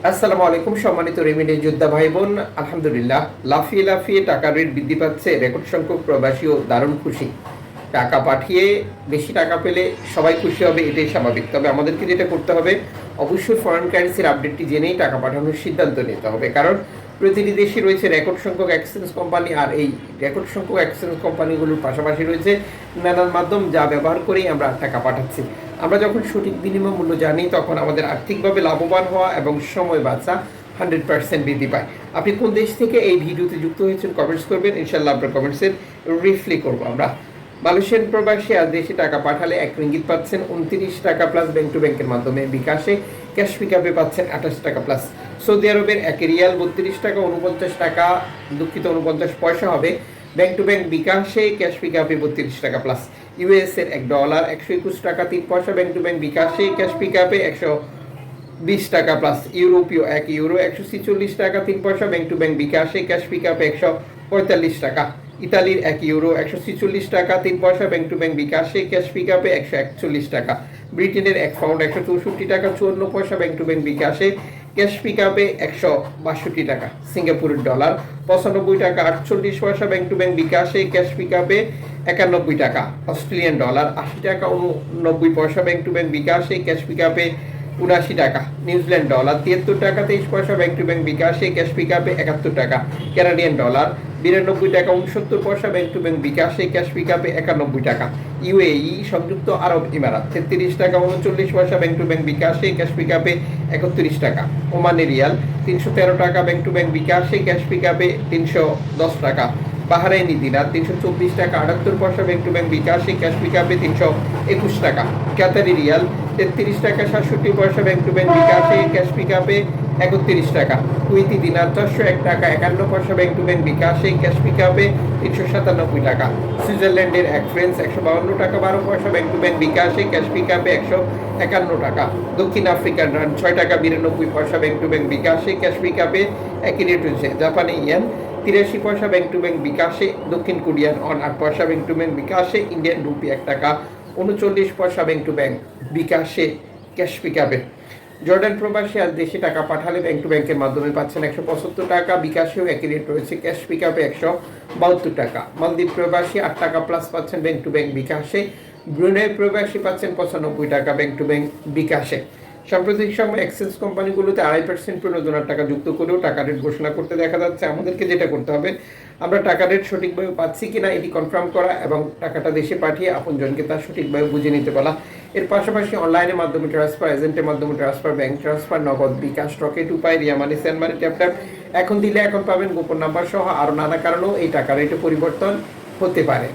আসসালামু আলাইকুম সম্মানিত রেমিডেন্স যোদ্ধা ভাই বোন। আলহামদুলিল্লাহ, লাফিয়ে লাফিয়ে টাকার রেট বৃদ্ধি পাচ্ছে। রেকর্ড সংখ্যক প্রবাসীও দারুণ খুশি। টাকা পাঠিয়ে বেশি টাকা পেলে সবাই খুশি হবে, এটাই স্বাভাবিক। তবে আমাদেরকে যেটা করতে হবে, অবশ্যই ফরেন কারেন্সির আপডেটটি জেনেই টাকা পাঠানোর সিদ্ধান্ত নিতে হবে। কারণ প্রতিটি দেশে রয়েছে রেকর্ড সংখ্যক এক্সচেঞ্জ কোম্পানি, আর এই রেকর্ড সংখ্যক এক্সচেঞ্জ কোম্পানিগুলোর পাশাপাশি রয়েছে নানান মাধ্যম, যা ব্যবহার করেই আমরা টাকা পাঠাচ্ছি। আমরা যখন সঠিক বিনিময় মূল্য জানি, তখন আমাদের আর্থিকভাবে লাভবান হওয়া এবং সময় বাঁচা 100% বৃদ্ধি পায়। আপনি কোন দেশ থেকে এই ভিডিওতে যুক্ত হয়েছেন কমেন্টস করবেন, ইনশাল্লাহ আপনার কমেন্টসের রিপ্লাই করবো আমরা। মালয়েশিয়ান প্রবাসী আর দেশে টাকা পাঠালে 1 রিঙ্গিত পাচ্ছেন 29 টাকা প্লাস, ব্যাংক টু ব্যাংকের মাধ্যমে বিকাশে ক্যাশ পিকআপে পাচ্ছেন 28 টাকা প্লাস। সৌদি আরবের 1 রিয়াল 32 টাকা 49 টাকা, দুঃখিত 49 পয়সা হবে, ব্যাংক টু ব্যাংক বিকাশে ক্যাশ পিকআপে 32 টাকা প্লাস। ইউএস এর $1 121 টাকা 3 পয়সা, ব্যাংক টু ব্যাংক বিকাশে ক্যাশ পিকআপে 120 টাকা প্লাস। ইউরোপীয় 1 ইউরো 146 টাকা 3 পয়সা, ব্যাংক টু ব্যাংক বিকাশে ক্যাশ পিকআপে 145 টাকা। ইতালির 1 ইউরো 146 টাকা 3 পয়সা, ব্যাংক টু ব্যাংক বিকাশে ক্যাশ পিকআপে 141 টাকা। ব্রিটেনের 1 পাউন্ড 164 টাকা 54 পয়সা, ব্যাংক টু ব্যাংক বিকাশে ক্যাশ পিকআপে 162 টাকা। সিঙ্গাপুরের ডলার 95 টাকা 48 পয়সা, ব্যাংক টু ব্যাংক বিকাশে ক্যাশ পিকআপে 91 টাকা। অস্ট্রেলিয়ান ডলার 80 টাকা 89 পয়সা, ব্যাংক টু ব্যাংক বিকাশে ক্যাশ পিকআপে 79 টাকা। নিউজিল্যান্ড ডলার 73 টাকা 23 পয়সা, ব্যাংক টু ব্যাংক বিকাশে ক্যাশ পিকআপে 71 টাকা। কানাডিয়ান ডলার 92 টাকা 69 পয়সা, ব্যাংক টু ব্যাংক বিকাশে ক্যাশ পিকআপে 91 টাকা। ইউএই সংযুক্ত আরব ইমারাত 33 টাকা 39 পয়সা, ব্যাংক টু ব্যাংক বিকাশে ক্যাশ পিকআপে 31 টাকা। ওমানি রিয়াল 313 টাকা, ব্যাংক টু ব্যাংক বিকাশে ক্যাশ পিকআপে 310 টাকা। বাহারাইনি দিনার 324 টাকা 78 পয়সা, ব্যাংক টু ব্যাংক বিকাশে ক্যাশ পিকআপে 321 টাকা। কাতারি রিয়াল 33 টাকা 67 পয়সা, ব্যাংক টু ব্যাংক বিকাশে ক্যাশ পিকআপে 31 টাকা। কুয়েতি দিনার 401 টাকা 51 পয়সা, ব্যাংক টু ব্যাংক বিকাশে ক্যাশ পিকআপে 397 টাকা। সুইজারল্যান্ডের 1 ফ্রান্স 152 টাকা 12 পয়সা, ব্যাংক টু ব্যাংক বিকাশে ক্যাশ পিকআপে 151 টাকা। দক্ষিণ আফ্রিকার রান 6 টাকা 92 পয়সা, ব্যাংক টু ব্যাংক বিকাশে ক্যাশ পিকআপে একই রেট হয়েছে। জাপানি ইয়েন 83 পয়সা, ব্যাংক টু ব্যাংক বিকাশে। দক্ষিণ কোরিয়ান অন 8 পয়সা, ব্যাংক টু ব্যাংক বিকাশে। ইন্ডিয়ান রুপি 1 টাকা 39 পয়সা, ব্যাংক টু ব্যাংক বিকাশে ক্যাশ পিকআপে। জর্ডান প্রবাসী আজ দেশে টাকা পাঠালে ব্যাংক টু ব্যাংকের মাধ্যমে পাচ্ছেন 175 টাকা, বিকাশেও একই রেট রয়েছে, ক্যাশ পিকআপে 172 টাকা। মালদ্বীপ প্রবাসী 8 টাকা প্লাস পাচ্ছেন ব্যাংক টু ব্যাংক বিকাশে। ব্রুনাই প্রবাসী পাচ্ছেন 95 টাকা ব্যাংক টু ব্যাংক বিকাশে। সাম্প্রতিক সময় এক্সচেঞ্জ কোম্পানিগুলোতে 2.5% প্রণোদনার টাকা যুক্ত করেও টাকা রেট ঘোষণা করতে দেখা যাচ্ছে। আমাদেরকে যেটা করতে হবে, আমরা টাকা রেট সঠিকভাবে পাচ্ছি কিনা এটি কনফার্ম করা এবং টাকাটা দেশে পাঠিয়ে আপনজনকে তার সঠিকভাবে বুঝে নিতে বলা। এর পাশাপাশি অনলাইনের মাধ্যমে ট্রান্সফার, এজেন্টের মাধ্যমে ট্রান্সফার, ব্যাংক ট্রান্সফার, নগদ, বিকাশ, রকেট উপায়, রিয়া মানি, সেন্ড মানি, ট্যাপ ট্যাপ, এখন দিলে এখন পাবেন, গোপন নাম্বার সহ আরও নানা কারণেও এই টাকা রেটে পরিবর্তন হতে পারে।